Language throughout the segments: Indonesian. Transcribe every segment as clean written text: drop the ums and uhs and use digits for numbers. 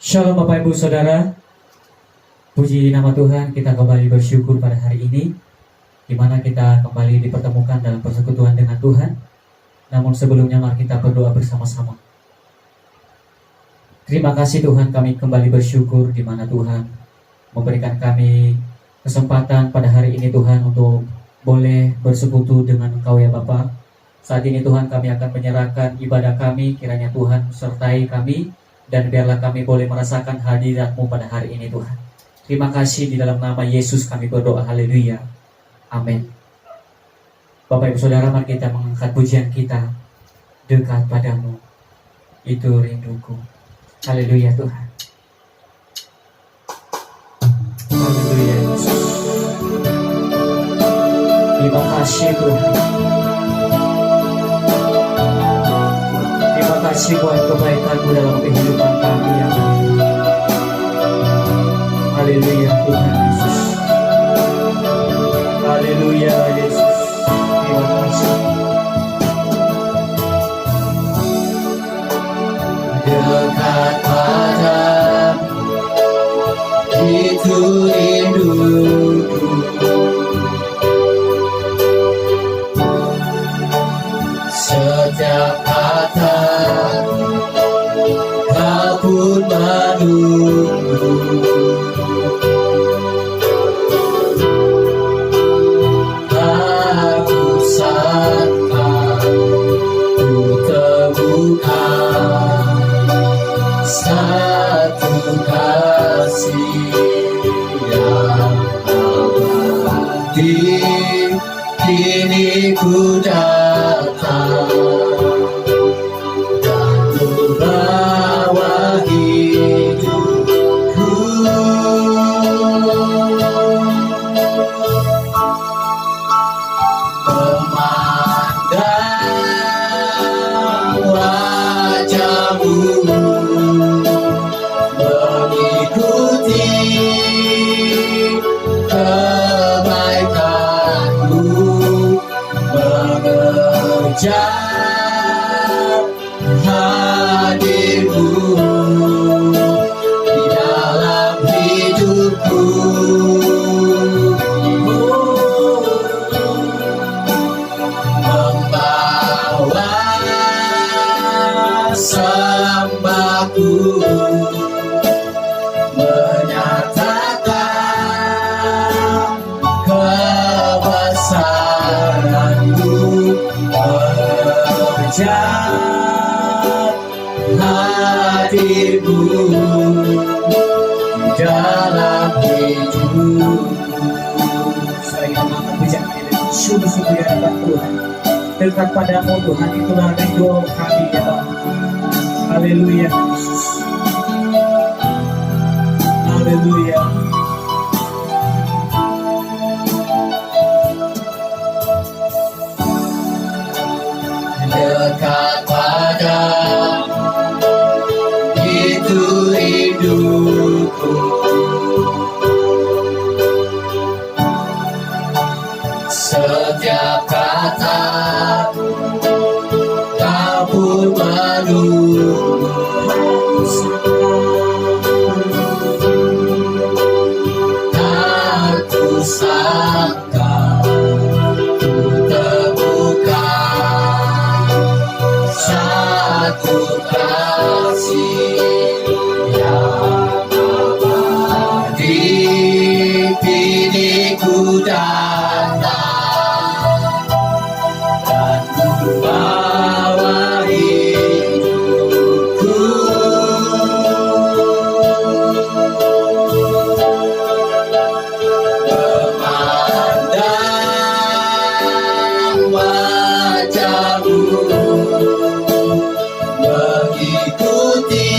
Shalom Bapak Ibu Saudara, puji nama Tuhan, kita kembali bersyukur pada hari ini di mana kita kembali dipertemukan dalam persekutuan dengan Tuhan. Namun sebelumnya mari kita berdoa bersama-sama. Terima kasih Tuhan, kami kembali bersyukur di mana Tuhan memberikan kami kesempatan pada hari ini Tuhan untuk boleh bersekutu dengan Engkau ya Bapa. Saat ini Tuhan kami akan menyerahkan ibadah kami, kiranya Tuhan sertai kami dan biarlah kami boleh merasakan hadirat-Mu pada hari ini Tuhan. Terima kasih, di dalam nama Yesus kami berdoa, haleluya, amin. Bapak Ibu Saudara, mari kita mengangkat pujian kita, dekat padamu, itu rinduku. Haleluya Tuhan. Haleluya Yesus. Terima kasih Tuhan. Terima kasih buat kebaikan-Mu dalam kehidupan kami ya Tuhan. Haleluya Tuhan Yesus. Haleluya Yesus. Terima kasih. Dekat padamu, itu rinduku. Setiap kata Kau pun menunggu. Aku sangka ku temukan satu kasih yang abadi. Kini ku datang dan membawa hidupku. Memandang wajah-Mu, mengikuti kebaikan-Mu, mengejar hadir-Mu di dalam hidupku. Membawa sembahku, menyatakan kebesaran-Mu, mengejar hadir-Mu di dalam hidupku. Saya akan bicara dengan sungguh-sungguh di hadapan Tuhan. Dekat padamu Tuhan, itulah rindu kami ya Bapa. Haleluya Yesus. Haleluya. Dekat padamu, itu rinduku. Setiap kata Kau pun menunggu. Aku sangka ku temukan satu kasih yang abadi. Kini ku datang dan membawa hidupku. Memandang wajah-Mu, mengikuti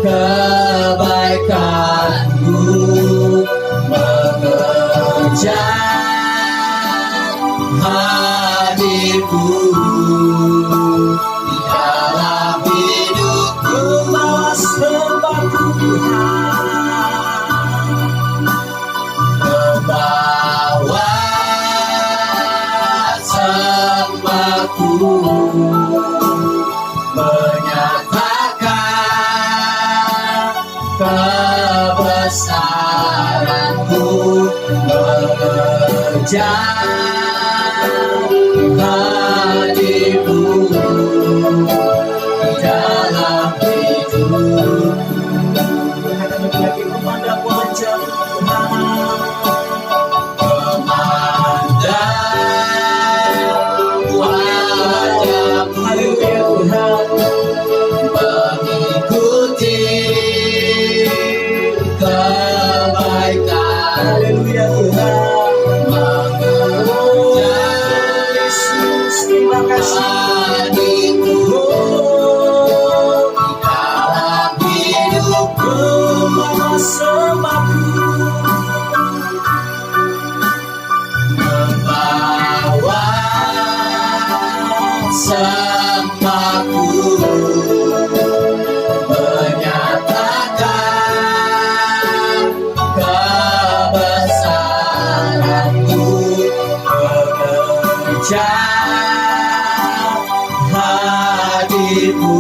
kebaikan-Mu, mengejar hadir-Mu di dalam hidupku. Sembahku Tuhan, membawa sembahku, menyatakan hadirmu di dalam hidup. Katakan lagi, memandang wajah Tuhan. Memandang wajah-Mu, Haleluya Tuhan. mengikuti kebaikan, Haleluya Tuhan. mengejar Yesus, terima kasih. hadirmu di dalam hidupku. Membawa sembahku, Membawa sembahku, menyatakan kebesaran-Mu, mengejar hadirmu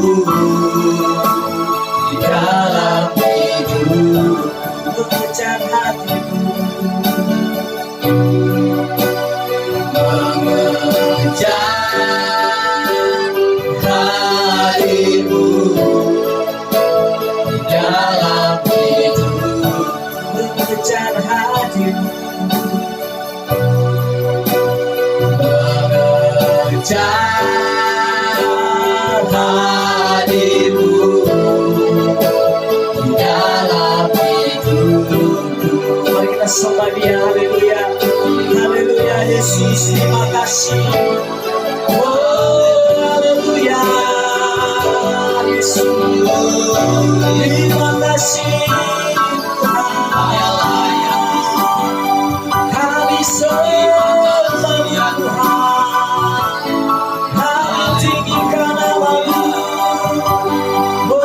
di dalam hidup. mengejar hatimu. Mengejar hadirmu di dalam hidup. Mengejar hatimu. Mengejar hadirmu di dalam hidupku. Mari kita sembah Dia. Haleluya. Haleluya Yesus, terima kasih. Oh, haleluya Yesus. Terima kasih Tuhan. Kami sembah Tuhan. Kami tinggikan nama-Mu. Oh,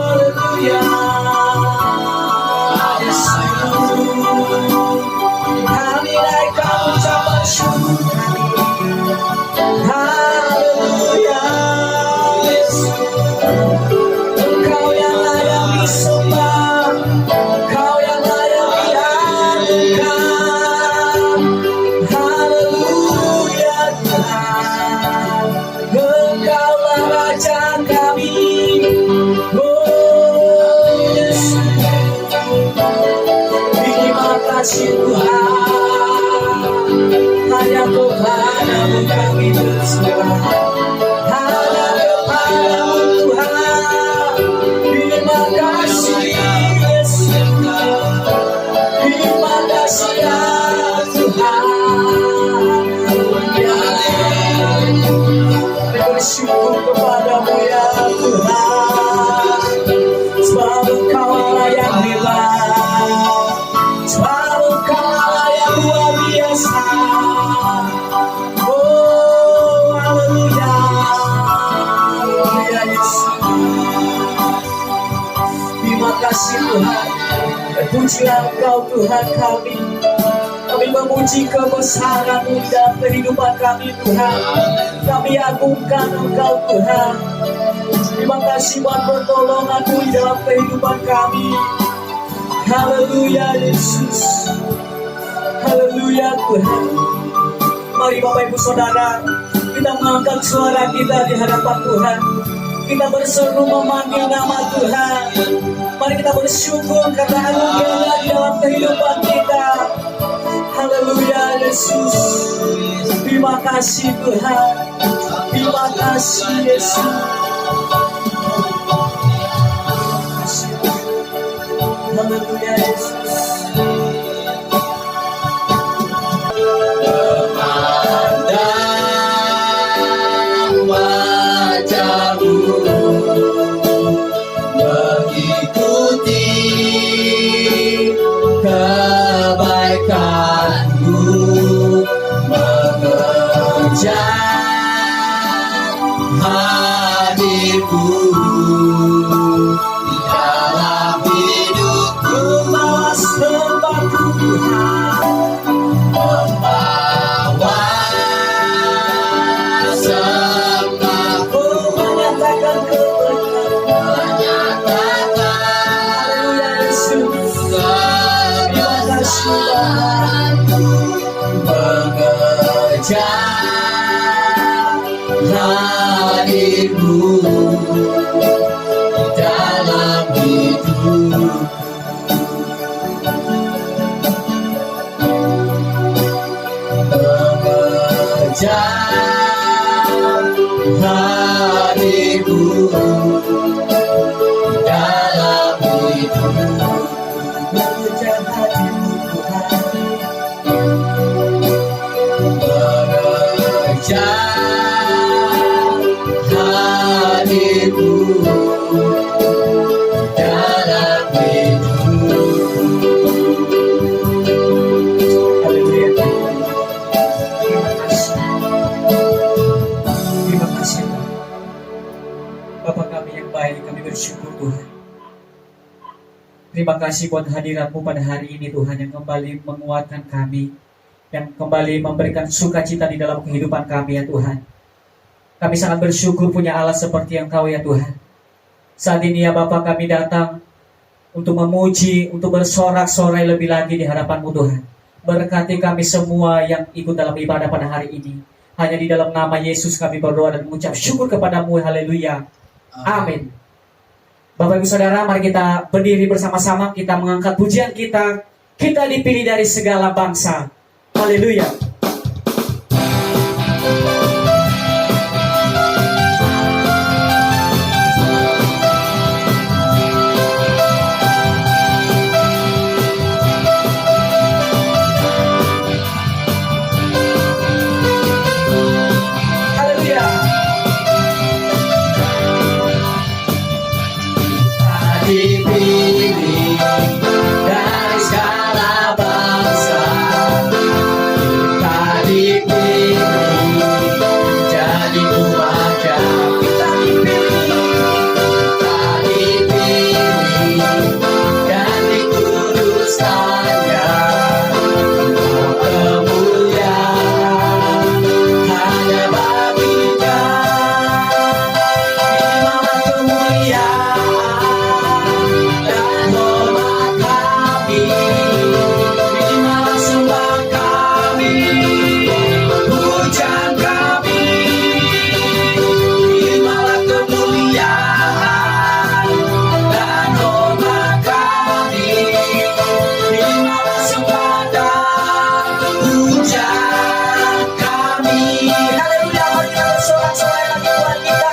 haleluya Yesus. Kami naikkan ucapan syukur kami. Haleluya Yesus. Engkau yang layak disembah, Engkau yang layak diagungkan. Haleluya Tuhan, Engkaulah Raja kami. Oh Yesus, terima kasih Tuhan. Hanya kepadamu kami berserah. Hanya kepadamu Tuhan. Terima kasih Yesus. Terima kasih ya Tuhan. Kami bersyukur kepadamu ya Tuhan. Sebab Engkau Allah yang hebat. Sebab Engkau Allah yang luar biasa. Oh, haleluya. Haleluya Yesus. Terima kasih Tuhan. Terpujilah Engkau Tuhan kami. Kami memuji kebesaran-Mu dalam kehidupan kami Tuhan. Kami agungkan Engkau Tuhan. Terima kasih buat pertolongan-Mu di dalam kehidupan kami. Haleluya Yesus. Haleluya Tuhan. Mari Bapak Ibu Saudara, kita mengangkat suara kita di hadapan Tuhan. Kita berseru memanggil nama Tuhan. Mari kita bersyukur karena anugerah di dalam kehidupan kita. Haleluya Yesus. Terima kasih Tuhan. Terima kasih Yesus. Haleluya Yesus. Memandang wajah-Mu, mengikuti kebaikan-Mu, mengejar hadirmu di dalam hidupku. Membawa sembahku Tuhan. Membawa sembahku, Menyatakan kebenaran. menyatakan Haleluya Yesus. Terima kasih Bapa. kebesaran-Mu, hadirmu di dalam hidup. Mengejar hadirmu di dalam hidup. Mengejar hadimu Tuhan. Mengejar hadirmu dalam hidup. Haleluya. Terima kasih. Terima kasih Tuhan. Bapa kami yang baik, kami bersyukur Tuhan. Terima kasih buat hadirat-Mu pada hari ini Tuhan, yang kembali menguatkan kami, yang kembali memberikan sukacita di dalam kehidupan kami ya Tuhan. Kami sangat bersyukur punya Allah seperti Engkau ya Tuhan. Saat ini ya Bapa, kami datang untuk memuji, untuk bersorak-sorai lebih lagi di hadapan-Mu Tuhan. Berkati kami semua yang ikut dalam ibadah pada hari ini. Hanya di dalam nama Yesus kami berdoa dan mengucap syukur kepada-Mu. Haleluya. Amin. Bapak Ibu Saudara, mari kita berdiri bersama-sama, kita mengangkat pujian kita. Kita dipilih dari segala bangsa. Haleluya. Haleluya. Dipilih dari segala bangsa, kita dipilih jadi umatnya. Kita dipilih dan dikuduskannya. Kemuliaan hanya baginya. Terimalah kemuliaan dan hormat kami, terimalah sembah kami, pujian kami, terimalah kemuliaan dan hormat kami, terimalah sembah dan pujian kami. Haleluya, mari kita bersorak-sorai lagi Tuhan kita.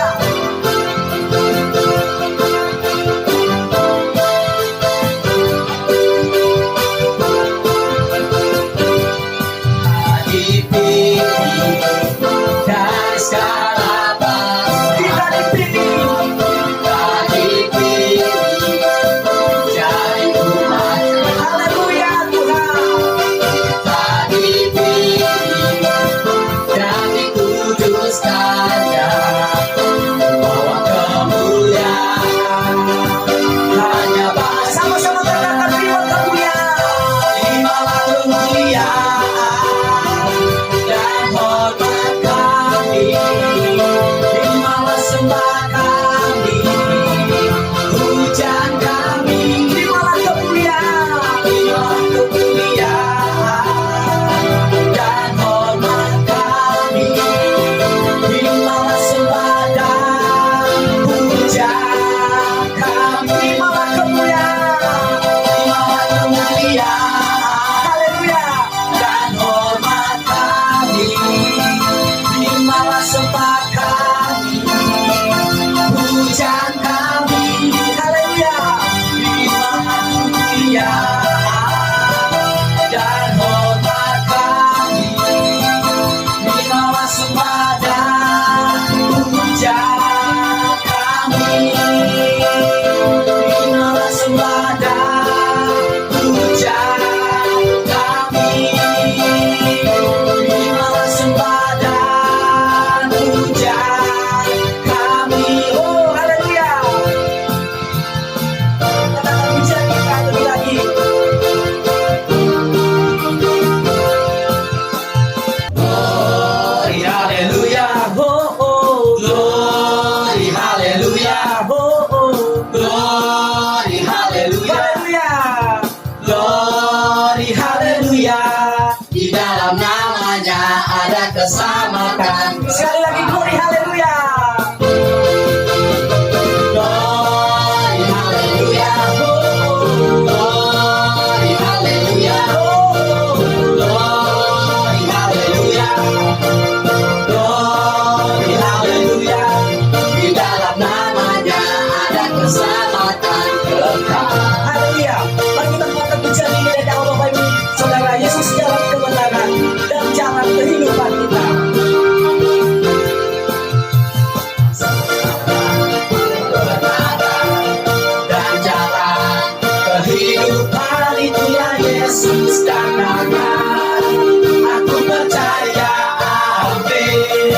Dipilih dari segala bangsa, Kita dipilih. kita dipilih jadi umatnya. Haleluya Tuhan. keselamatan. Sekali lagi glory haleluya. Glory haleluya. Glory haleluya. Glory haleluya. Glory haleluya. Di dalam namanya ada keselamatan kekal. Haleluya. Mari kita angkat pujian ini dari awal Bapak Ibu Saudara. Yesus jalan kebenaran dan jalan kehidupan kita. Dan jalan kehidupan itu ya Yesus katakan. Aku percaya, amin.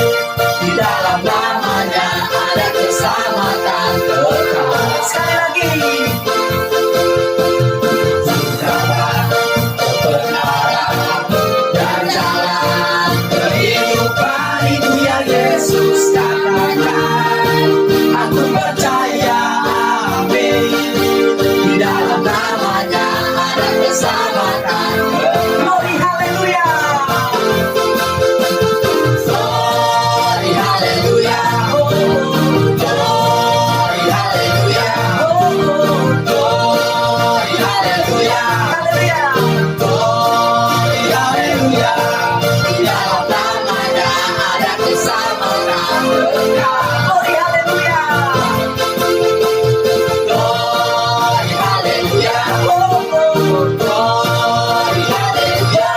Di dalam namanya ada keselamatan kekal. Sekali lagi. Jalan kebenaran dan jalan kehidupan itu ya Yesus katakan. Aku percaya, amin. Di dalam namanya ada keselamatan kekal. Glory haleluya. Glory haleluya. Glory haleluya. Glory haleluya. Haleluya. Glory haleluya. Di dalam namanya ada keselamatan kekal. Glory haleluya. Glory haleluya. Glory haleluya.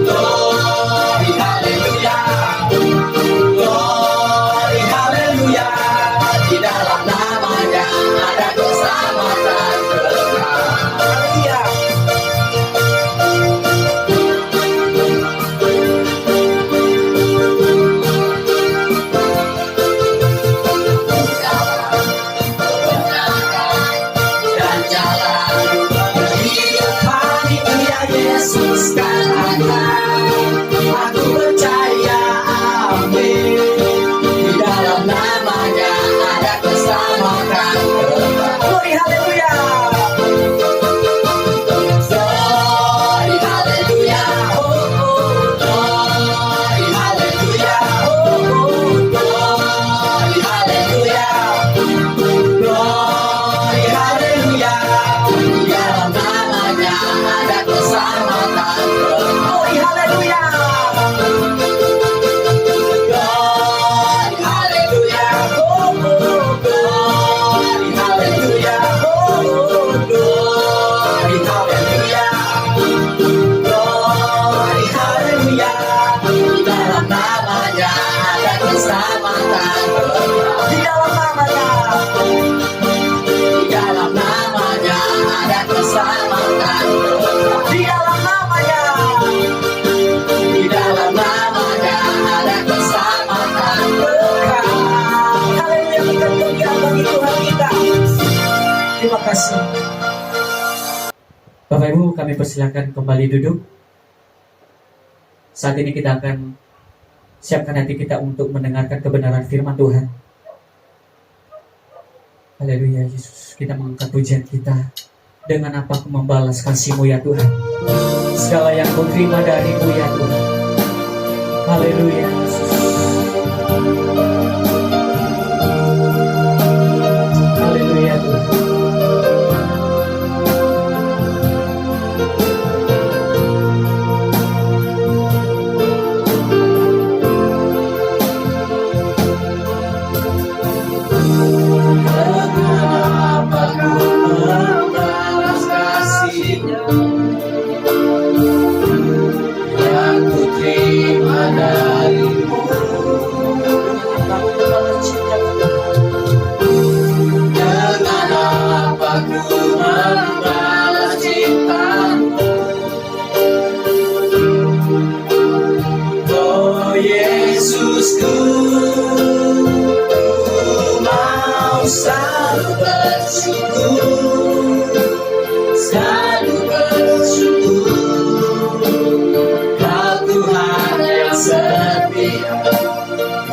Glory haleluya. Glory haleluya. Di dalam namanya ada keselamatan kekal. Haleluya. Dan jalan kehidupan itu ya Yesus katakan. Aku percaya, amin. Di dalam namanya ada keselamatan kekal. Glory haleluya. Glory haleluya. Glory haleluya. Glory haleluya. Glory haleluya. Di dalam namanya ada keselamatan kekal. Glory haleluya. Glory haleluya. Glory haleluya. Glory haleluya. Glory haleluya. Di dalam namanya ada keselamatan kekal. Di dalam namanya. Di dalam namanya ada keselamatan kekal. Di dalam namanya. Di dalam namanya ada keselamatan kekal. Haleluya, kita kemuliaan bagi Tuhan kita. Terima kasih. Bapak Ibu, kami persilakan kembali duduk. Saat ini kita akan siapkan hati kita untuk mendengarkan kebenaran firman Tuhan. Haleluya Yesus, kita mengangkat pujian kita. Dengan apa aku membalas kasih-Mu ya Tuhan. Segala yang ku terima dari-Mu ya Tuhan. Haleluya Yesus. Haleluya Tuhan. Kenapa ku membalas kasih-Nya yang ku terima dari-Mu? Dengan apa ku membalas cinta-Mu? Oh Yesusku, mau selalu bersyukur, selalu bersyukur. Kau Tuhan yang setia,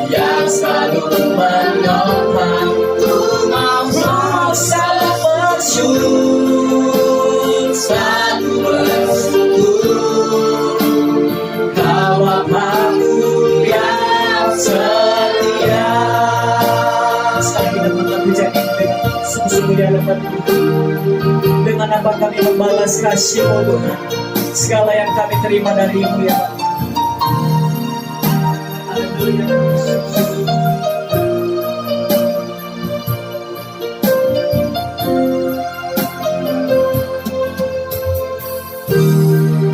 yang selalu menolong. Ku mau selalu bersyukur, selalu bersyukur. Kau apa ku Bapa, kami membalas kasih-Mu Tuhan, segala yang kami terima dari-Mu ya Bapa. Haleluya Yesus.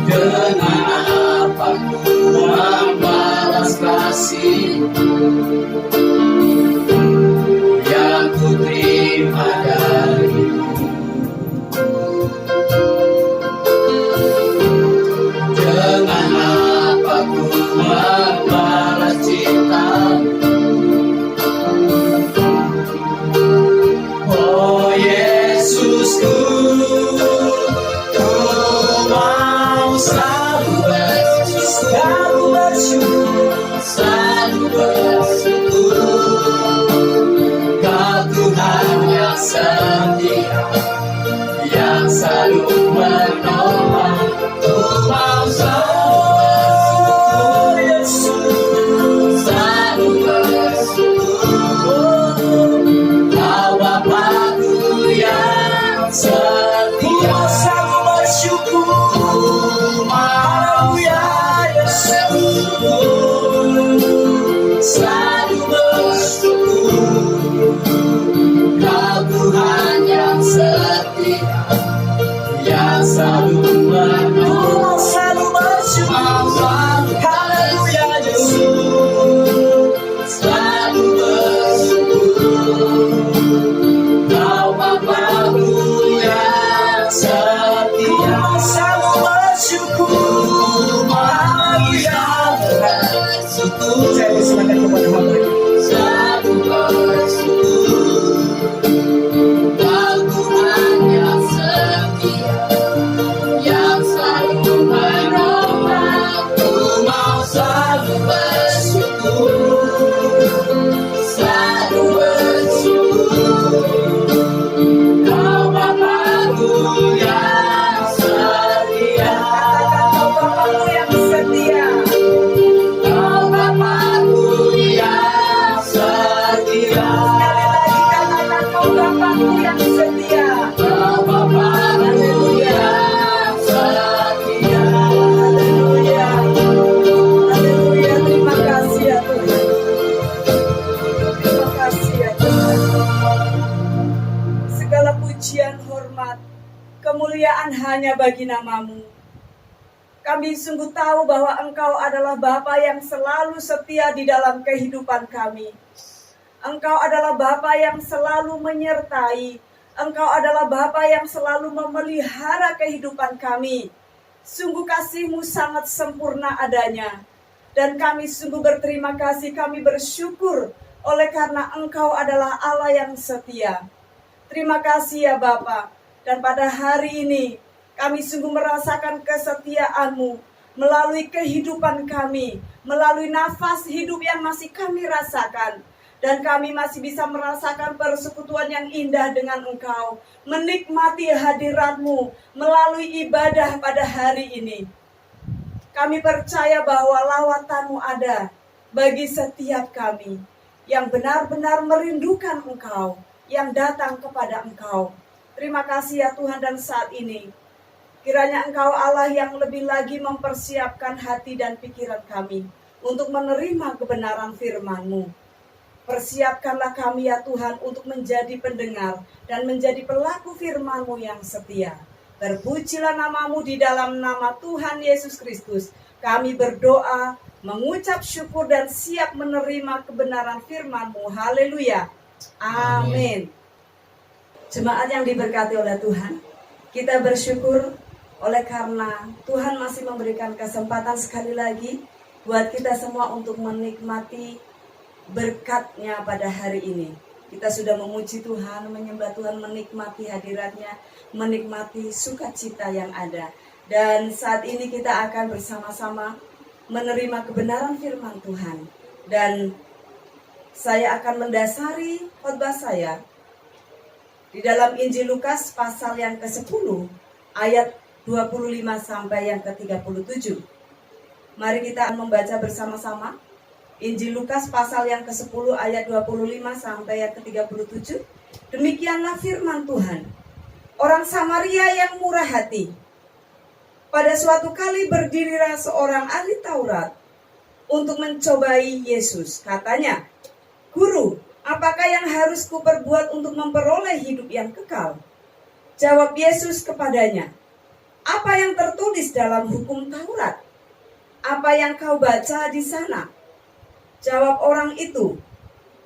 Dengan apa ku membalas kasih yang ku terima dari-Mu? Dengan apa ku membalas cinta-Mu? Oh Yesusku, Selalu bersyukur, selalu bersyukur, Kau Tuhan yang setia, yang selalu menolong. Ku mau oh Yesus, selalu bersyukur, Kau Bapa-Ku yang ku setia. mau selalu bersyukur. Haleluya Yesus. Selalu bersyukur, Kau Tuhan yang setia, yang selalu Ku menolong. mau selalu bersyukur. Haleluya Yesus. Selalu bersyukur, Kau Bapa-Ku yang Ku setia. mau selalu bersyukur. Haleluya. Bersyukur, Saya persilakan kepada hamba ini. selalu bersyukur, Kau Tuhan yang setia, yang selalu menolong. Ku mau selalu bersyukur, selalu bersyukur, Kau Bapa-Ku yang setia. Kau Bapa-Ku yang setia. Kau Bapa-Ku yang setia. Sekali lagi katakan Kau Bapa-Ku yang setia. Kau Bapa-Ku yang setia. Haleluya. Haleluya. Terima kasih ya Tuhan. Terima kasih ya Tuhan. Segala pujian, hormat, kemuliaan hanya bagi nama-Mu. Kami sungguh tahu bahwa Engkau adalah Bapa yang selalu setia di dalam kehidupan kami. Engkau adalah Bapa yang selalu menyertai. Engkau adalah Bapa yang selalu memelihara kehidupan kami. Sungguh kasih-Mu sangat sempurna adanya. Dan kami sungguh berterima kasih, kami bersyukur oleh karena Engkau adalah Allah yang setia. Terima kasih ya Bapa. Dan pada hari ini kami sungguh merasakan kesetiaan-Mu melalui kehidupan kami, melalui nafas hidup yang masih kami rasakan. Dan kami masih bisa merasakan persekutuan yang indah dengan Engkau, menikmati hadirat-Mu melalui ibadah pada hari ini. Kami percaya bahwa lawatan-Mu ada bagi setiap kami yang benar-benar merindukan Engkau, yang datang kepada Engkau. Terima kasih ya Tuhan, dan saat ini kiranya Engkau Allah yang lebih lagi mempersiapkan hati dan pikiran kami untuk menerima kebenaran firman-Mu. Persiapkanlah kami ya Tuhan untuk menjadi pendengar dan menjadi pelaku firman-Mu yang setia. Terpujilah nama-Mu di dalam nama Tuhan Yesus Kristus. Kami berdoa, mengucap syukur dan siap menerima kebenaran firman-Mu. Haleluya. Amin. Jemaat yang diberkati oleh Tuhan, kita bersyukur oleh karena Tuhan masih memberikan kesempatan sekali lagi buat kita semua untuk menikmati berkat-Nya pada hari ini. Kita sudah memuji Tuhan, menyembah Tuhan, menikmati hadirat-Nya, menikmati sukacita yang ada. Dan saat ini kita akan bersama-sama menerima kebenaran firman Tuhan. Dan saya akan mendasari khotbah saya di dalam Injil Lukas pasal yang ke-10 ayat 25 sampai yang ke-37. Mari kita membaca bersama-sama Injil Lukas pasal yang ke-10 ayat 25 sampai yang ke-37. Demikianlah firman Tuhan. orang Samaria yang murah hati. Pada suatu kali berdirilah seorang ahli Taurat untuk mencobai Yesus. Katanya, "Guru, apakah yang harus kuperbuat untuk memperoleh hidup yang kekal?" Jawab Yesus kepadanya, "Apa yang tertulis dalam hukum Taurat? Apa yang kau baca di sana?" Jawab orang itu,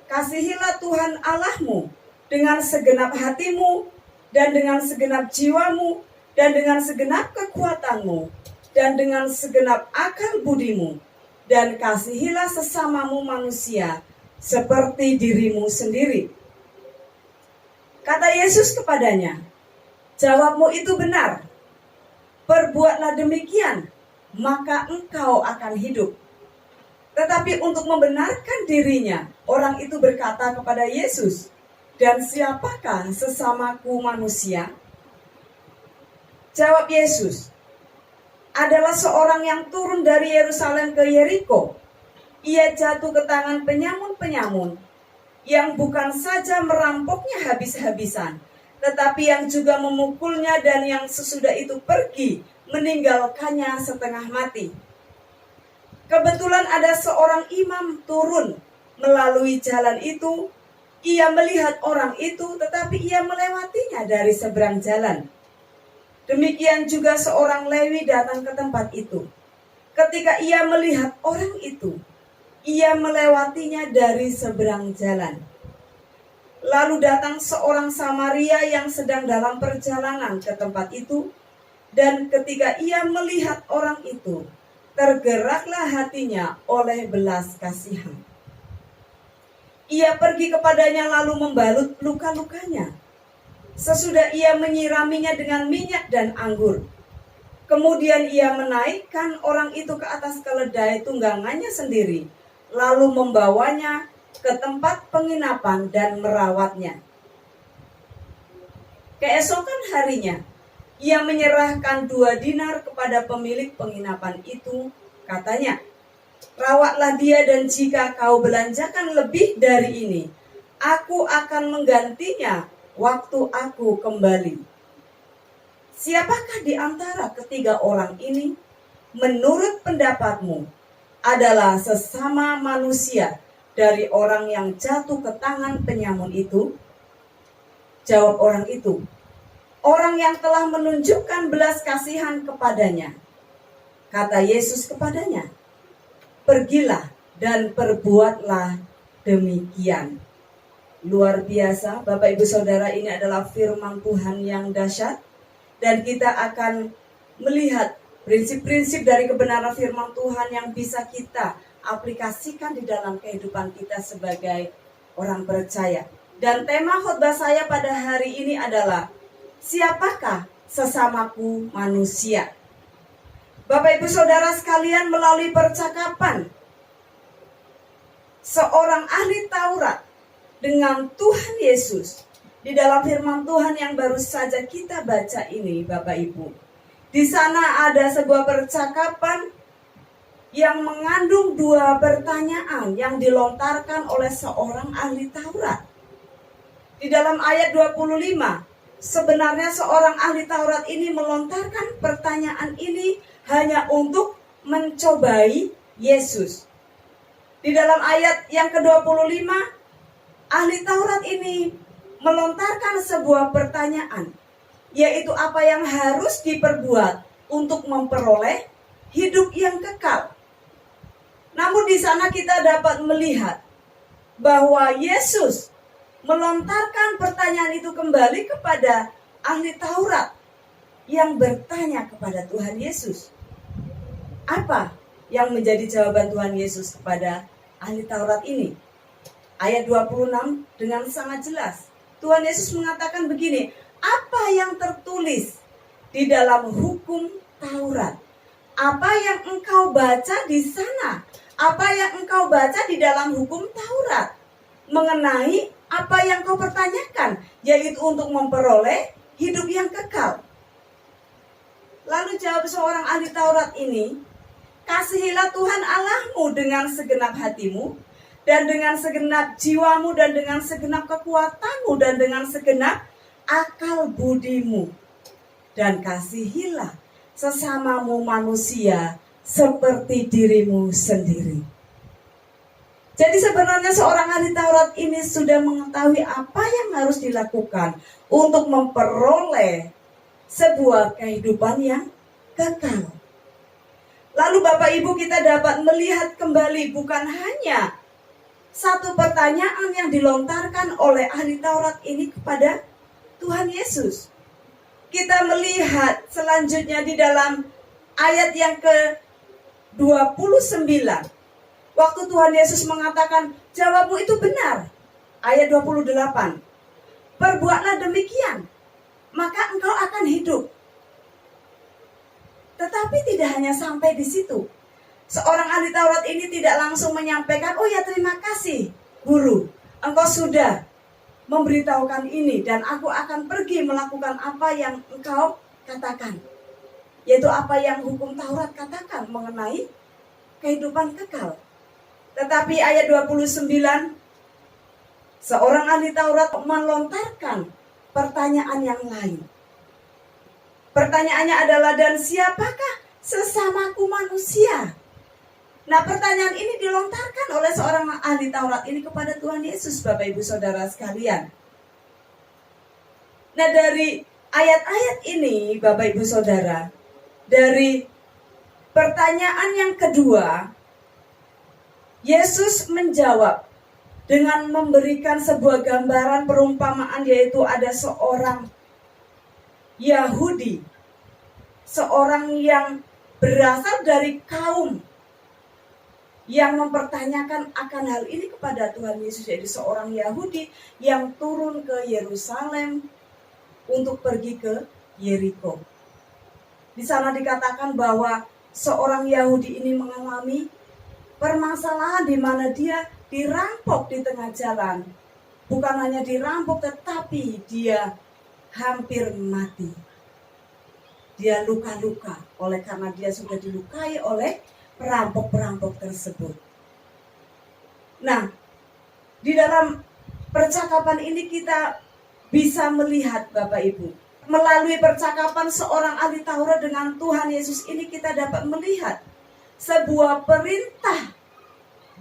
"Kasihilah Tuhan Allahmu dengan segenap hatimu, dan dengan segenap jiwamu, dan dengan segenap kekuatanmu, dan dengan segenap akal budimu, dan kasihilah sesamamu manusia seperti dirimu sendiri." Kata Yesus kepadanya, "Jawabmu itu benar. Perbuatlah demikian, maka engkau akan hidup." Tetapi untuk membenarkan dirinya, orang itu berkata kepada Yesus, "Dan siapakah sesamaku manusia?" Jawab Yesus, "Adalah seorang yang turun dari Yerusalem ke Yeriko. Ia jatuh ke tangan penyamun-penyamun, yang bukan saja merampoknya habis-habisan, tetapi yang juga memukulnya, dan yang sesudah itu pergi meninggalkannya setengah mati. Kebetulan ada seorang imam turun melalui jalan itu. Ia melihat orang itu, tetapi ia melewatinya dari seberang jalan. Demikian juga seorang Lewi datang ke tempat itu. Ketika ia melihat orang itu, ia melewatinya dari seberang jalan. Lalu datang seorang Samaria yang sedang dalam perjalanan ke tempat itu, dan ketika ia melihat orang itu, tergeraklah hatinya oleh belas kasihan. Ia pergi kepadanya lalu membalut luka-lukanya. Sesudah ia menyiraminya dengan minyak dan anggur. Kemudian ia menaikkan orang itu ke atas keledai tunggangannya sendiri, lalu membawanya ke tempat penginapan dan merawatnya. Keesokan harinya, ia menyerahkan 2 dinar kepada pemilik penginapan itu. Katanya, "Rawatlah dia, dan jika kau belanjakan lebih dari ini, aku akan menggantinya waktu aku kembali." Siapakah di antara ketiga orang ini, menurut pendapatmu, adalah sesama manusia dari orang yang jatuh ke tangan penyamun itu? Jawab orang itu, "Orang yang telah menunjukkan belas kasihan kepadanya." Kata Yesus kepadanya, "Pergilah dan perbuatlah demikian." Luar biasa, Bapak Ibu Saudara, ini adalah firman Tuhan yang dahsyat. Dan kita akan melihat prinsip-prinsip dari kebenaran firman Tuhan yang bisa kita aplikasikan di dalam kehidupan kita sebagai orang percaya. Dan tema khotbah saya pada hari ini adalah, siapakah sesamaku manusia? Bapak Ibu Saudara sekalian, melalui percakapan seorang ahli Taurat dengan Tuhan Yesus di dalam firman Tuhan yang baru saja kita baca ini, Bapak Ibu, di sana ada sebuah percakapan yang mengandung 2 pertanyaan yang dilontarkan oleh seorang ahli Taurat. Di dalam ayat 25, sebenarnya seorang ahli Taurat ini melontarkan pertanyaan ini hanya untuk mencobai Yesus. Di dalam ayat yang ke-25, ahli Taurat ini melontarkan sebuah pertanyaan, yaitu apa yang harus diperbuat untuk memperoleh hidup yang kekal. Namun di sana kita dapat melihat bahwa Yesus melontarkan pertanyaan itu kembali kepada ahli Taurat yang bertanya kepada Tuhan Yesus. Apa yang menjadi jawaban Tuhan Yesus kepada ahli Taurat ini? Ayat 26 dengan sangat jelas. Tuhan Yesus mengatakan begini, "Apa yang tertulis di dalam hukum Taurat? Apa yang engkau baca di sana? Apa yang engkau baca di dalam hukum Taurat mengenai apa yang kau pertanyakan, yaitu untuk memperoleh hidup yang kekal?" Lalu jawab seorang ahli Taurat ini, "Kasihilah Tuhan Allahmu dengan segenap hatimu, dan dengan segenap jiwamu, dan dengan segenap kekuatanmu, dan dengan segenap akal budimu, dan kasihilah sesamamu manusia seperti dirimu sendiri. Jadi sebenarnya seorang ahli Taurat ini sudah mengetahui apa yang harus dilakukan untuk memperoleh sebuah kehidupan yang kekal. Lalu Bapak Ibu, kita dapat melihat kembali bukan hanya satu pertanyaan yang dilontarkan oleh ahli Taurat ini kepada Tuhan Yesus. Kita melihat selanjutnya di dalam ayat yang ke-29. Waktu Tuhan Yesus mengatakan, jawabmu itu benar. Ayat 28. Perbuatlah demikian, maka engkau akan hidup. Tetapi tidak hanya sampai di situ. Seorang ahli Taurat ini tidak langsung menyampaikan, oh ya terima kasih guru, engkau sudah memberitahukan ini dan aku akan pergi melakukan apa yang engkau katakan. Yaitu apa yang hukum Taurat katakan mengenai kehidupan kekal. Tetapi ayat 29, seorang ahli Taurat melontarkan pertanyaan yang lain. Pertanyaannya adalah, dan siapakah sesamaku manusia? Nah, pertanyaan ini dilontarkan oleh seorang ahli Taurat ini kepada Tuhan Yesus, Bapak Ibu Saudara sekalian. Nah, dari ayat-ayat ini, Bapak Ibu Saudara, dari pertanyaan yang kedua, Yesus menjawab dengan memberikan sebuah gambaran perumpamaan, yaitu ada seorang Yahudi, seorang yang berasal dari kaum yang mempertanyakan akan hal ini kepada Tuhan Yesus, yaitu seorang Yahudi yang turun ke Yerusalem untuk pergi ke Yeriko. Di sana dikatakan bahwa seorang Yahudi ini mengalami permasalahan di mana dia dirampok di tengah jalan. Bukan hanya dirampok, tetapi dia hampir mati. Dia luka-luka oleh karena dia sudah dilukai oleh perampok-perampok tersebut. Nah, di dalam percakapan ini kita bisa melihat, Bapak Ibu, melalui percakapan seorang ahli Taurat dengan Tuhan Yesus ini, kita dapat melihat sebuah perintah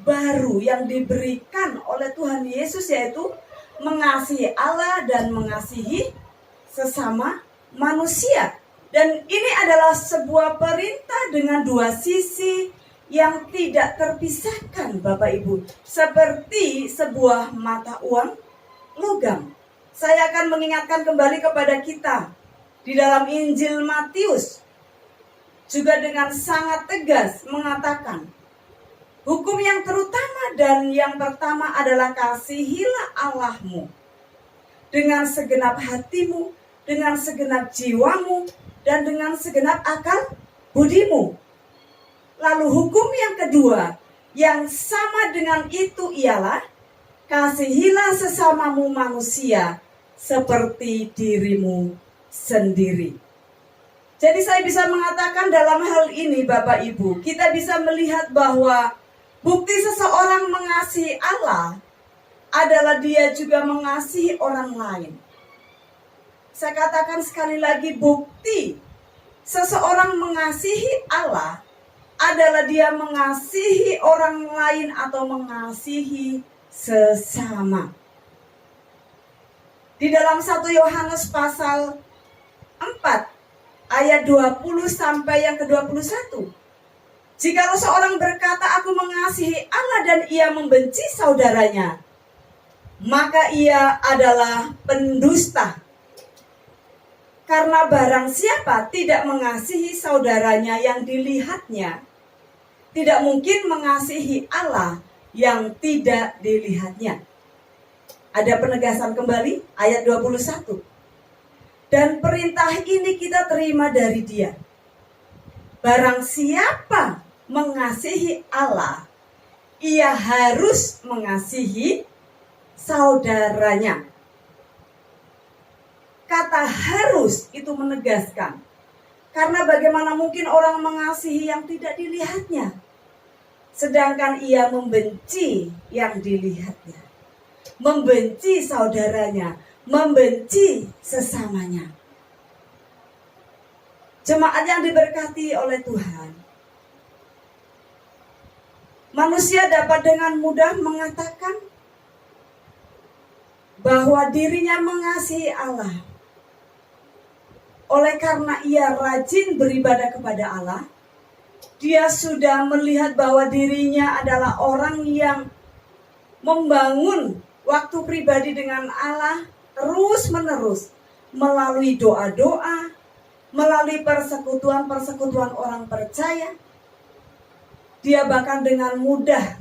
baru yang diberikan oleh Tuhan Yesus, yaitu mengasihi Allah dan mengasihi sesama manusia. Dan ini adalah sebuah perintah dengan dua sisi yang tidak terpisahkan, Bapak Ibu. Seperti sebuah mata uang logam. Saya akan mengingatkan kembali kepada kita di dalam Injil Matius, juga dengan sangat tegas mengatakan, hukum yang terutama dan yang pertama adalah kasihilah Allahmu dengan segenap hatimu, dengan segenap jiwamu, dan dengan segenap akal budimu. Lalu hukum yang kedua yang sama dengan itu ialah kasihilah sesamamu manusia seperti dirimu sendiri. Jadi saya bisa mengatakan dalam hal ini, Bapak Ibu, kita bisa melihat bahwa bukti seseorang mengasihi Allah adalah dia juga mengasihi orang lain. Saya katakan sekali lagi, bukti seseorang mengasihi Allah adalah dia mengasihi orang lain atau mengasihi sesama. Di dalam 1 Yohanes pasal 4 ayat 20 sampai yang ke-21. Jikalau seorang berkata aku mengasihi Allah dan ia membenci saudaranya, maka ia adalah pendusta. Karena barang siapa tidak mengasihi saudaranya yang dilihatnya, tidak mungkin mengasihi Allah yang tidak dilihatnya. Ada penegasan kembali ayat 21. Dan perintah ini kita terima dari Dia. Barang siapa mengasihi Allah, ia harus mengasihi saudaranya. Kata harus itu menegaskan. Karena bagaimana mungkin orang mengasihi yang tidak dilihatnya, sedangkan ia membenci yang dilihatnya. Membenci saudaranya, membenci sesamanya. Jemaat yang diberkati oleh Tuhan, manusia dapat dengan mudah mengatakan bahwa dirinya mengasihi Allah oleh karena ia rajin beribadah kepada Allah. Dia sudah melihat bahwa dirinya adalah orang yang membangun waktu pribadi dengan Allah terus-menerus melalui doa-doa, melalui persekutuan-persekutuan orang percaya. Dia bahkan dengan mudah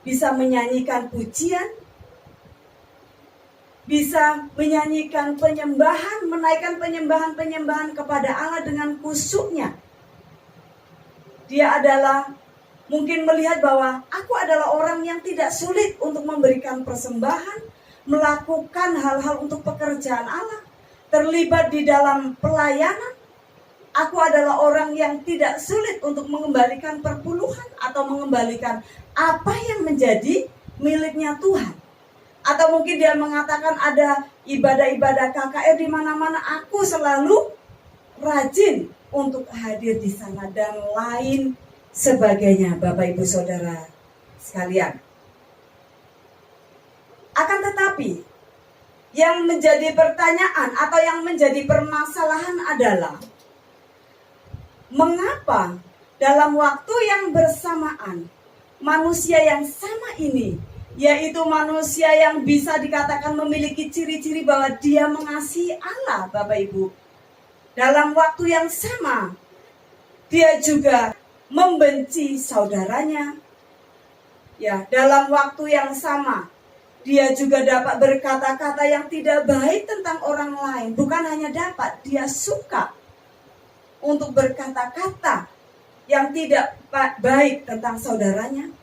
bisa menyanyikan pujian, bisa menyanyikan penyembahan, menaikkan penyembahan-penyembahan kepada Allah dengan khusyuknya. Dia adalah mungkin melihat bahwa aku adalah orang yang tidak sulit untuk memberikan persembahan, melakukan hal-hal untuk pekerjaan Allah, terlibat di dalam pelayanan. Aku adalah orang yang tidak sulit untuk mengembalikan perpuluhan atau mengembalikan apa yang menjadi miliknya Tuhan. Atau mungkin dia mengatakan ada ibadah-ibadah KKR di mana-mana, aku selalu rajin untuk hadir di sana dan lain sebagainya, Bapak Ibu Saudara sekalian. Akan tetapi yang menjadi pertanyaan atau yang menjadi permasalahan adalah mengapa dalam waktu yang bersamaan manusia yang sama ini, yaitu manusia yang bisa dikatakan memiliki ciri-ciri bahwa dia mengasihi Allah, Bapak Ibu, dalam waktu yang sama dia juga membenci saudaranya. Ya, dalam waktu yang sama dia juga dapat berkata-kata yang tidak baik tentang orang lain. Bukan hanya dapat, dia suka untuk berkata-kata yang tidak baik tentang saudaranya.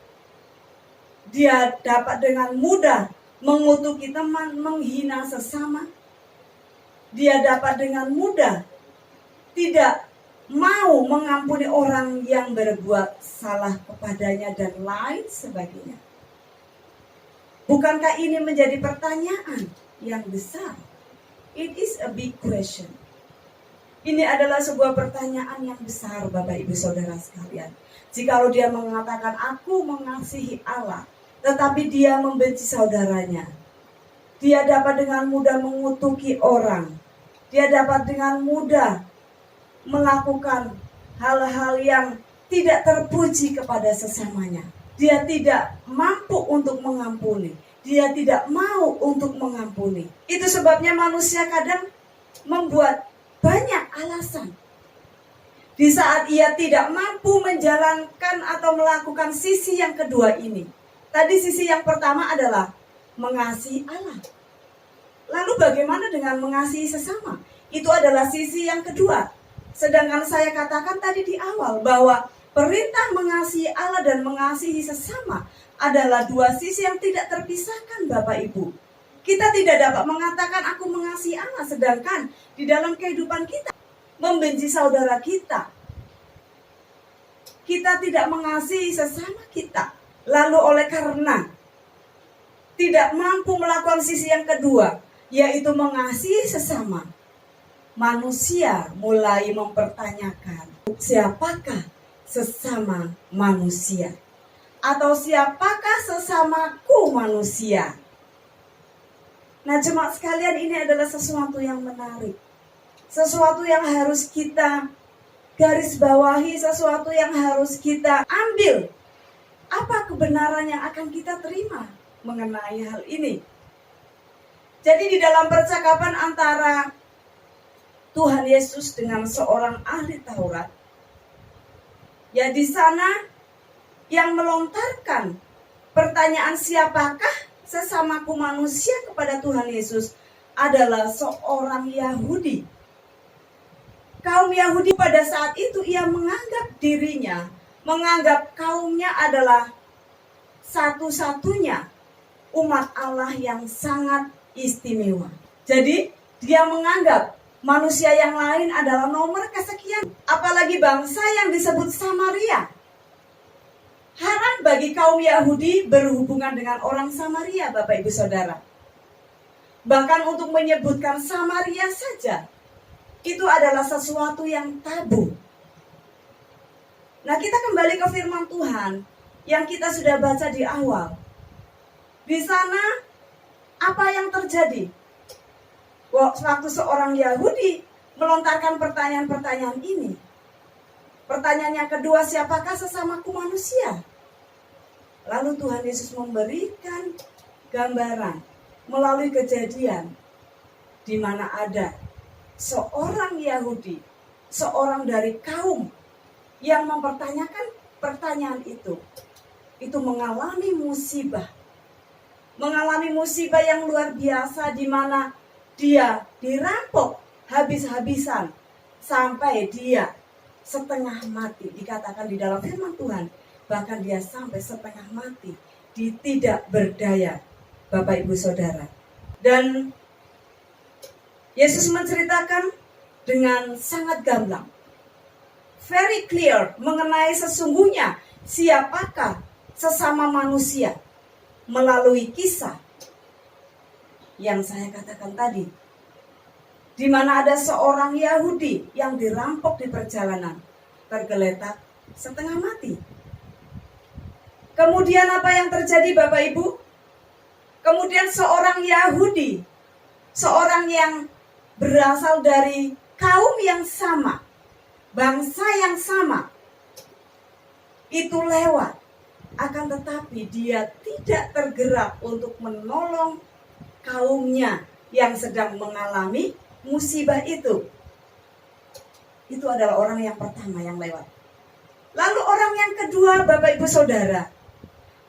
Dia dapat dengan mudah mengutuki teman, menghina sesama. Dia dapat dengan mudah tidak mau mengampuni orang yang berbuat salah kepadanya dan lain sebagainya. Bukankah ini menjadi pertanyaan yang besar? It is a big question. Ini adalah sebuah pertanyaan yang besar, Bapak Ibu Saudara sekalian. Jikalau dia mengatakan aku mengasihi Allah, tetapi dia membenci saudaranya, dia dapat dengan mudah mengutuki orang, dia dapat dengan mudah melakukan hal-hal yang tidak terpuji kepada sesamanya. Dia tidak mampu untuk mengampuni, dia tidak mau untuk mengampuni. Itu sebabnya manusia kadang membuat banyak alasan. Di saat ia tidak mampu menjalankan atau melakukan sisi yang kedua ini. Tadi sisi yang pertama adalah mengasihi Allah. Lalu bagaimana dengan mengasihi sesama? Itu adalah sisi yang kedua. Sedangkan saya katakan tadi di awal bahwa perintah mengasihi Allah dan mengasihi sesama adalah dua sisi yang tidak terpisahkan, Bapak Ibu. Kita tidak dapat mengatakan aku mengasihi Allah sedangkan di dalam kehidupan kita membenci saudara kita. Kita tidak mengasihi sesama kita. Lalu oleh karena tidak mampu melakukan sisi yang kedua, yaitu mengasihi sesama, manusia mulai mempertanyakan siapakah sesama manusia, atau siapakah sesamaku manusia. Nah, jemaat sekalian, ini adalah sesuatu yang menarik, sesuatu yang harus kita garis bawahi, sesuatu yang harus kita ambil. Apa kebenaran yang akan kita terima mengenai hal ini? Jadi di dalam percakapan antara Tuhan Yesus dengan seorang ahli Taurat, ya di sana yang melontarkan pertanyaan siapakah sesamaku manusia kepada Tuhan Yesus adalah seorang Yahudi. Kaum Yahudi pada saat itu ia menganggap dirinya, menganggap kaumnya adalah satu-satunya umat Allah yang sangat istimewa. Jadi dia menganggap manusia yang lain adalah nomor kesekian. Apalagi bangsa yang disebut Samaria. Haram bagi kaum Yahudi berhubungan dengan orang Samaria, Bapak Ibu Saudara. Bahkan untuk menyebutkan Samaria saja, itu adalah sesuatu yang tabu. Nah, kita kembali ke firman Tuhan yang kita sudah baca di awal. Di sana, apa yang terjadi? Waktu seorang Yahudi melontarkan pertanyaan-pertanyaan ini. Pertanyaan yang kedua, siapakah sesamaku manusia? Lalu Tuhan Yesus memberikan gambaran melalui kejadian di mana ada seorang Yahudi, seorang dari kaum yang mempertanyakan pertanyaan itu mengalami musibah. Mengalami musibah yang luar biasa di mana dia dirampok habis-habisan sampai dia setengah mati. Dikatakan di dalam firman Tuhan, bahkan dia sampai setengah mati, tidak berdaya, Bapak Ibu Saudara. Dan Yesus menceritakan dengan sangat gamblang, very clear mengenai sesungguhnya siapakah sesama manusia melalui kisah yang saya katakan tadi, di mana ada seorang Yahudi yang dirampok di perjalanan, tergeletak setengah mati. Kemudian apa yang terjadi, Bapak Ibu? Kemudian seorang Yahudi, seorang yang berasal dari kaum yang sama, bangsa yang sama, itu lewat. Akan tetapi dia tidak tergerak untuk menolong kaumnya yang sedang mengalami musibah itu. Itu adalah orang yang pertama yang lewat. Lalu orang yang kedua, Bapak Ibu Saudara,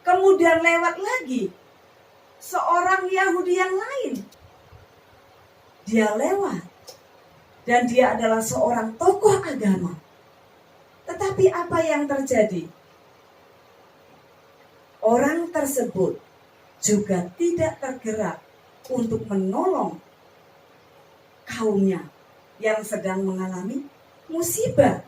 kemudian lewat lagi seorang Yahudi yang lain. Dia lewat dan dia adalah seorang tokoh agama. Tetapi apa yang terjadi? Orang tersebut juga tidak tergerak untuk menolong kaumnya yang sedang mengalami musibah.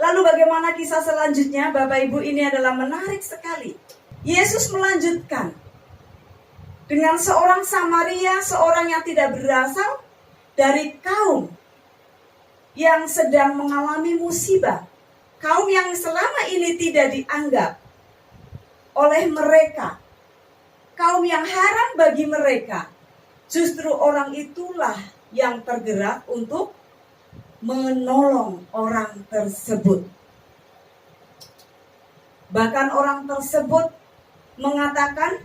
Lalu bagaimana kisah selanjutnya? Bapak Ibu, ini adalah menarik sekali. Yesus melanjutkan dengan seorang Samaria, seorang yang tidak berasal dari kaum yang sedang mengalami musibah. Kaum yang selama ini tidak dianggap oleh mereka, kaum yang haram bagi mereka. Justru orang itulah yang tergerak untuk menolong orang tersebut. Bahkan orang tersebut mengatakan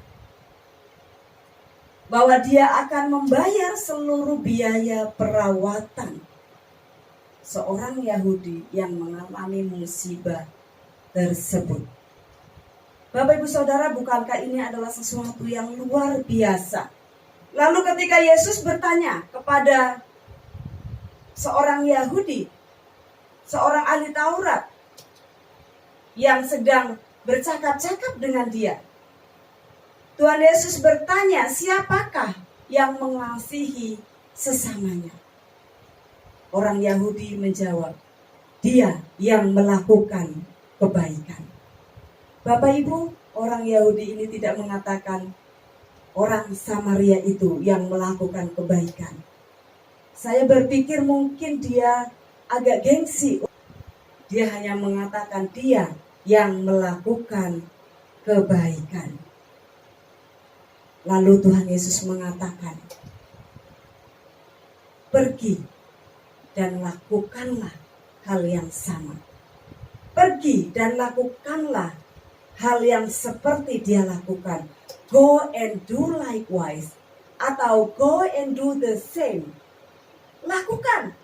bahwa dia akan membayar seluruh biaya perawatan seorang Yahudi yang mengalami musibah tersebut. Bapak Ibu Saudara, bukankah ini adalah sesuatu yang luar biasa? Lalu ketika Yesus bertanya kepada seorang Yahudi, seorang ahli Taurat yang sedang bercakap-cakap dengan dia, Tuhan Yesus bertanya, siapakah yang mengasihi sesamanya? Orang Yahudi menjawab, dia yang melakukan kebaikan. Bapak Ibu, orang Yahudi ini tidak mengatakan orang Samaria itu yang melakukan kebaikan. Saya berpikir mungkin dia agak gengsi. Dia hanya mengatakan dia yang melakukan kebaikan. Lalu Tuhan Yesus mengatakan, pergi dan lakukanlah hal yang sama. Pergi dan lakukanlah hal yang seperti dia lakukan. Go and do likewise. Atau go and do the same. Lakukan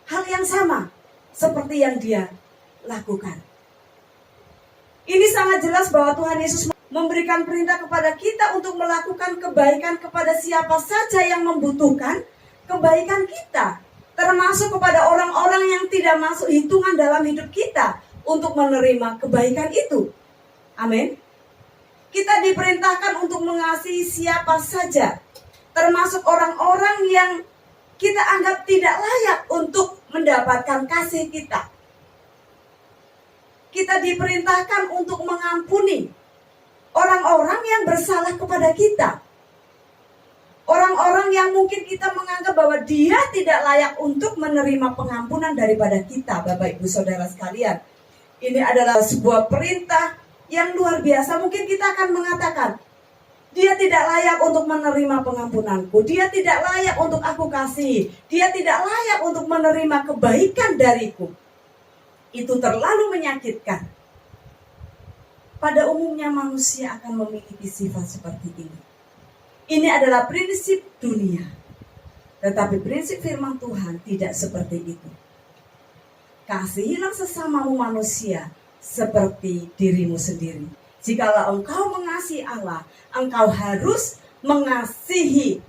hal yang sama seperti yang dia lakukan. Ini sangat jelas bahwa Tuhan Yesus memberikan perintah kepada kita untuk melakukan kebaikan kepada siapa saja yang membutuhkan kebaikan kita. Termasuk kepada orang-orang yang tidak masuk hitungan dalam hidup kita untuk menerima kebaikan itu. Amin. Kita diperintahkan untuk mengasihi siapa saja, termasuk orang-orang yang kita anggap tidak layak untuk mendapatkan kasih kita. Kita diperintahkan untuk mengampuni orang-orang yang bersalah kepada kita. orang-orang yang mungkin kita menganggap bahwa dia tidak layak untuk menerima pengampunan daripada kita, Bapak Ibu Saudara sekalian. Ini adalah sebuah perintah yang luar biasa. Mungkin kita akan mengatakan, dia tidak layak untuk menerima pengampunanku, dia tidak layak untuk aku kasih, dia tidak layak untuk menerima kebaikan dariku. Itu terlalu menyakitkan. Pada umumnya manusia akan memiliki sifat seperti ini. Ini adalah prinsip dunia. Tetapi prinsip firman Tuhan tidak seperti itu. Kasihilah sesamamu manusia seperti dirimu sendiri. Jikalau engkau mengasihi Allah, engkau harus mengasihi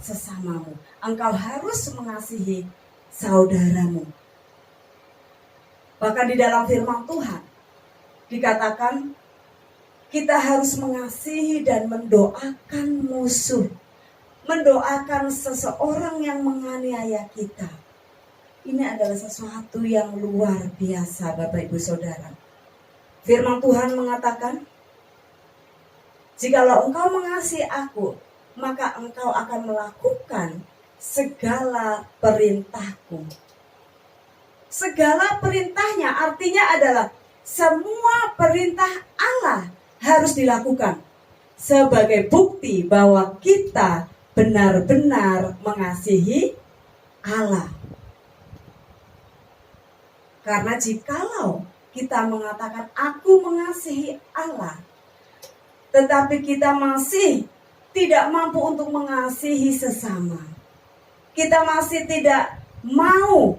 sesamamu. Engkau harus mengasihi saudaramu. Bahkan di dalam firman Tuhan dikatakan kita harus mengasihi dan mendoakan musuh. Mendoakan seseorang yang menganiaya kita. Ini adalah sesuatu yang luar biasa, Bapak Ibu Saudara. Firman Tuhan mengatakan, jikalau engkau mengasihi aku, maka engkau akan melakukan segala perintahku. Segala perintahnya artinya adalah semua perintah Allah harus dilakukan sebagai bukti bahwa kita benar-benar mengasihi Allah. Karena jikalau kita mengatakan aku mengasihi Allah, tetapi kita masih tidak mampu untuk mengasihi sesama, kita masih tidak mau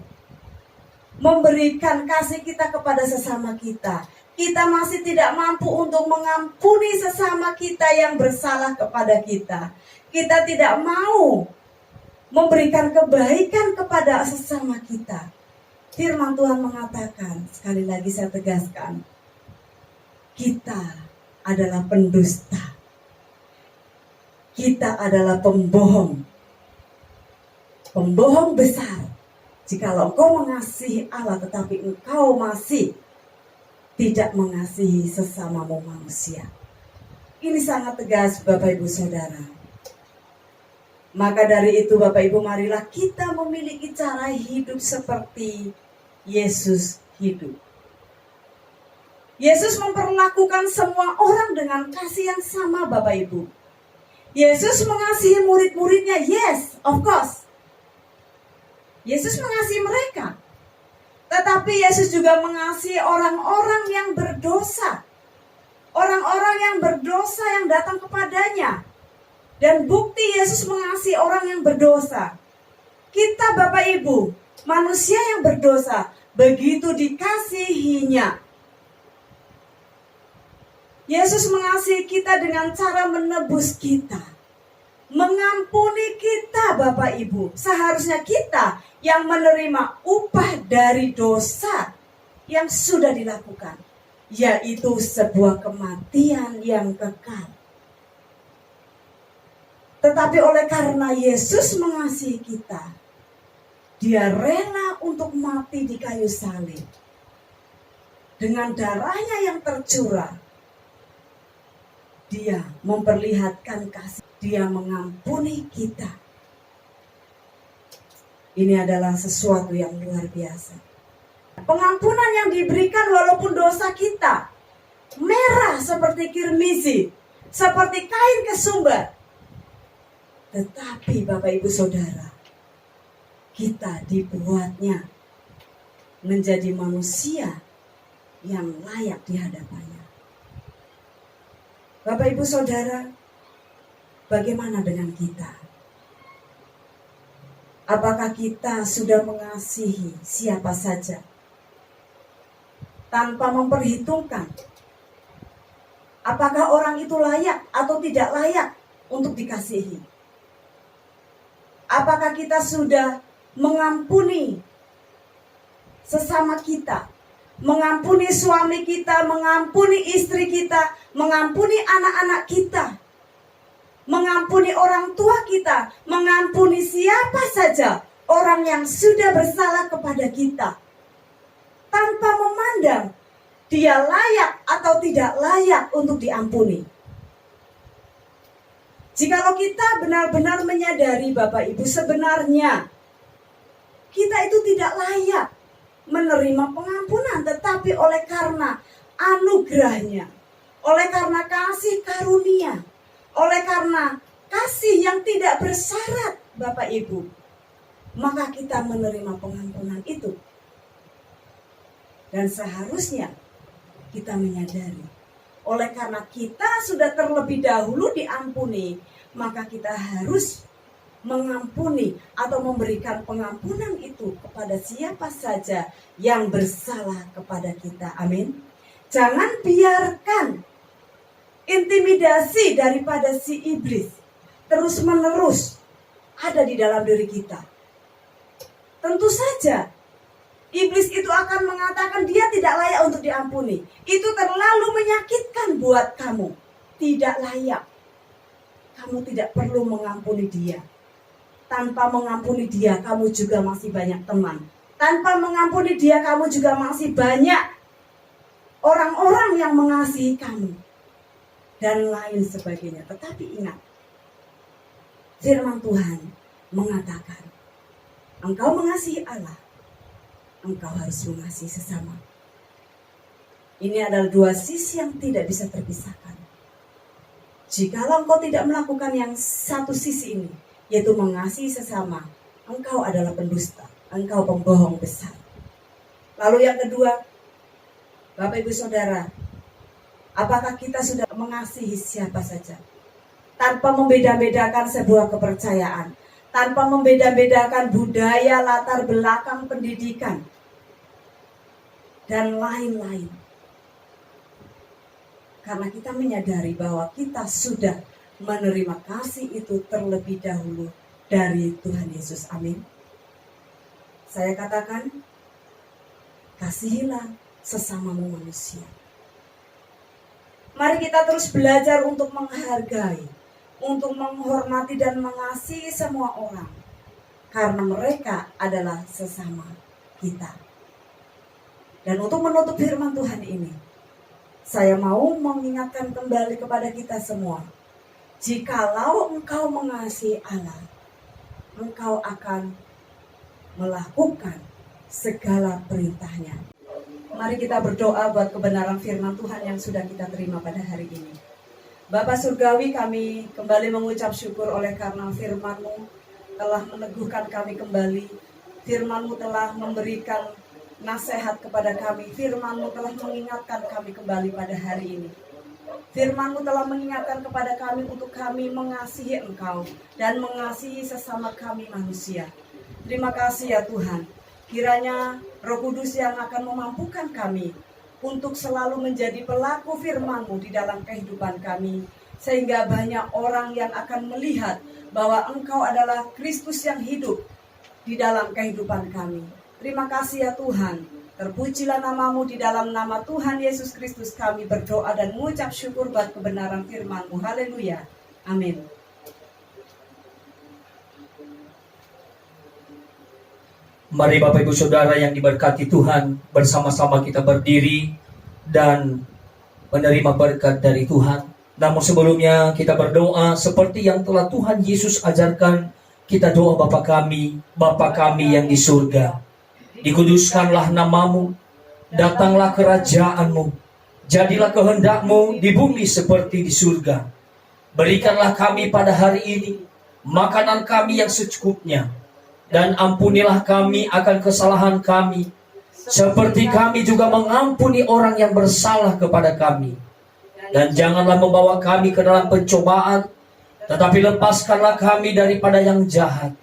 memberikan kasih kita kepada sesama kita, kita masih tidak mampu untuk mengampuni sesama kita yang bersalah kepada kita, kita tidak mau memberikan kebaikan kepada sesama kita. Firman Tuhan mengatakan, sekali lagi saya tegaskan, kita adalah pendusta, kita adalah pembohong, pembohong besar. Jikalau engkau mengasihi Allah tetapi engkau masih tidak mengasihi sesamamu manusia. Ini sangat tegas, Bapak Ibu Saudara. Maka dari itu Bapak Ibu, marilah kita memiliki cara hidup seperti Yesus hidup. Yesus memperlakukan semua orang dengan kasih yang sama, Bapak Ibu. Yesus mengasihi murid-muridnya, yes, of course. Yesus mengasihi mereka. Tetapi Yesus juga mengasihi orang-orang yang berdosa. Orang-orang yang berdosa yang datang kepadanya. Dan bukti Yesus mengasihi orang yang berdosa. Kita Bapak Ibu, manusia yang berdosa, begitu dikasihinya. Yesus mengasihi kita dengan cara menebus kita. Mengampuni kita Bapak Ibu. Seharusnya kita yang menerima upah dari dosa yang sudah dilakukan, yaitu sebuah kematian yang kekal. Tetapi oleh karena Yesus mengasihi kita, Dia rela untuk mati di kayu salib. Dengan darahnya yang tercurah, Dia memperlihatkan kasih. Dia mengampuni kita. Ini adalah sesuatu yang luar biasa. Pengampunan yang diberikan walaupun dosa kita merah seperti kirmizi, seperti kain kesumbat. Tetapi Bapak Ibu Saudara, kita dibuatnya menjadi manusia yang layak di hadapannya. Bapak Ibu Saudara, bagaimana dengan kita? Apakah kita sudah mengasihi siapa saja tanpa memperhitungkan apakah orang itu layak atau tidak layak untuk dikasihi? Apakah kita sudah mengampuni sesama kita, mengampuni suami kita, mengampuni istri kita, mengampuni anak-anak kita, mengampuni orang tua kita, mengampuni siapa saja orang yang sudah bersalah kepada kita, tanpa memandang dia layak atau tidak layak untuk diampuni. Jikalau kita benar-benar menyadari Bapak Ibu, sebenarnya kita itu tidak layak menerima pengampunan, tetapi oleh karena anugerahnya, oleh karena kasih karunia, oleh karena kasih yang tidak bersyarat Bapak Ibu, maka kita menerima pengampunan itu. Dan seharusnya kita menyadari, oleh karena kita sudah terlebih dahulu diampuni, maka kita harus mengampuni atau memberikan pengampunan itu kepada siapa saja yang bersalah kepada kita. Amin. Jangan biarkan intimidasi daripada si iblis terus menerus ada di dalam diri kita. Tentu saja iblis itu akan mengatakan dia tidak layak untuk diampuni. Itu terlalu menyakitkan buat kamu. Tidak layak. Kamu tidak perlu mengampuni dia. Tanpa mengampuni dia, kamu juga masih banyak teman. Tanpa mengampuni dia, kamu juga masih banyak orang-orang yang mengasihi kamu. Dan lain sebagainya. Tetapi ingat, firman Tuhan mengatakan, engkau mengasihi Allah, engkau harus mengasihi sesama. Ini adalah dua sisi yang tidak bisa terpisahkan. Jikalau engkau tidak melakukan yang satu sisi ini, yaitu mengasihi sesama, engkau adalah pendusta, engkau pembohong besar. Lalu yang kedua, Bapak Ibu Saudara, apakah kita sudah mengasihi siapa saja? Tanpa membeda-bedakan sebuah kepercayaan, tanpa membeda-bedakan budaya, latar belakang pendidikan, dan lain-lain. Karena kita menyadari bahwa kita sudah menerima kasih itu terlebih dahulu dari Tuhan Yesus. Amin. Saya katakan, kasihilah sesamamu manusia. Mari kita terus belajar untuk menghargai, untuk menghormati dan mengasihi semua orang, karena mereka adalah sesama kita. Dan untuk menutup firman Tuhan ini, saya mau mengingatkan kembali kepada kita semua. Jikalau engkau mengasihi Allah, engkau akan melakukan segala perintahnya. Mari kita berdoa buat kebenaran firman Tuhan yang sudah kita terima pada hari ini. Bapa Surgawi, kami kembali mengucap syukur oleh karena firman-Mu telah meneguhkan kami kembali. Firman-Mu telah memberikan nasihat kepada kami. Firman-Mu telah mengingatkan kami kembali pada hari ini. Firman-Mu telah mengingatkan kepada kami untuk kami mengasihi Engkau dan mengasihi sesama kami manusia. Terima kasih ya Tuhan. Kiranya Roh Kudus yang akan memampukan kami untuk selalu menjadi pelaku firman-Mu di dalam kehidupan kami. Sehingga banyak orang yang akan melihat bahwa Engkau adalah Kristus yang hidup di dalam kehidupan kami. Terima kasih ya Tuhan. Terpujilah nama-Mu, di dalam nama Tuhan Yesus Kristus kami berdoa dan mengucap syukur buat kebenaran firman-Mu. Haleluya. Amin. Mari Bapak Ibu Saudara yang diberkati Tuhan, bersama-sama kita berdiri dan menerima berkat dari Tuhan. Namun sebelumnya kita berdoa seperti yang telah Tuhan Yesus ajarkan. Kita doa Bapa kami yang di surga. Dikuduskanlah nama-Mu, datanglah kerajaan-Mu, jadilah kehendak-Mu di bumi seperti di surga. Berikanlah kami pada hari ini makanan kami yang secukupnya, dan ampunilah kami akan kesalahan kami, seperti kami juga mengampuni orang yang bersalah kepada kami. Dan janganlah membawa kami ke dalam pencobaan, tetapi lepaskanlah kami daripada yang jahat.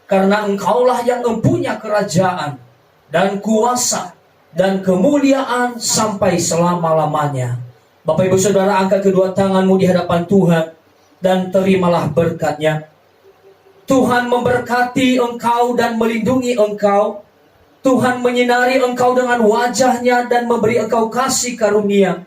Karena Engkaulah yang mempunyai kerajaan, dan kuasa, dan kemuliaan sampai selama-lamanya. Bapak Ibu Saudara, angkat kedua tanganmu di hadapan Tuhan, dan terimalah berkat-Nya. Tuhan memberkati engkau dan melindungi engkau. Tuhan menyinari engkau dengan wajah-Nya dan memberi engkau kasih karunia.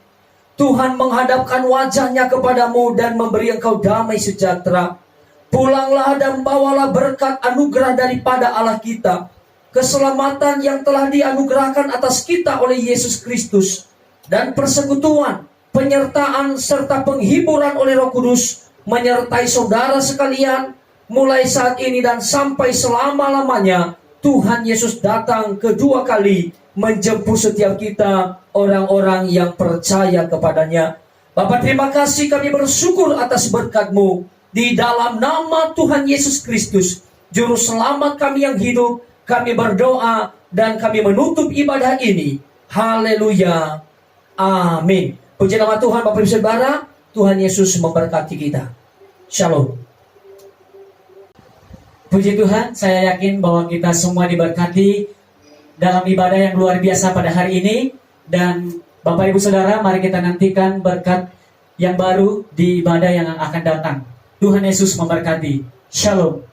Tuhan menghadapkan wajah-Nya kepadamu dan memberi engkau damai sejahtera. Pulanglah dan bawalah berkat anugerah daripada Allah kita, keselamatan yang telah dianugerahkan atas kita oleh Yesus Kristus, dan persekutuan, penyertaan, serta penghiburan oleh Roh Kudus menyertai saudara sekalian, mulai saat ini dan sampai selama-lamanya. Tuhan Yesus datang kedua kali menjemput setiap kita, orang-orang yang percaya kepadanya. Bapa, terima kasih, kami bersyukur atas berkat-Mu. Di dalam nama Tuhan Yesus Kristus, Juru Selamat kami yang hidup, kami berdoa dan kami menutup ibadah ini. Haleluya. Amin. Puji nama Tuhan. Bapak Ibu Saudara, Tuhan Yesus memberkati kita. Shalom. Puji Tuhan, saya yakin bahwa kita semua diberkati dalam ibadah yang luar biasa pada hari ini. Dan Bapak Ibu Saudara, mari kita nantikan berkat yang baru di ibadah yang akan datang. Tuhan Yesus memberkati. Shalom.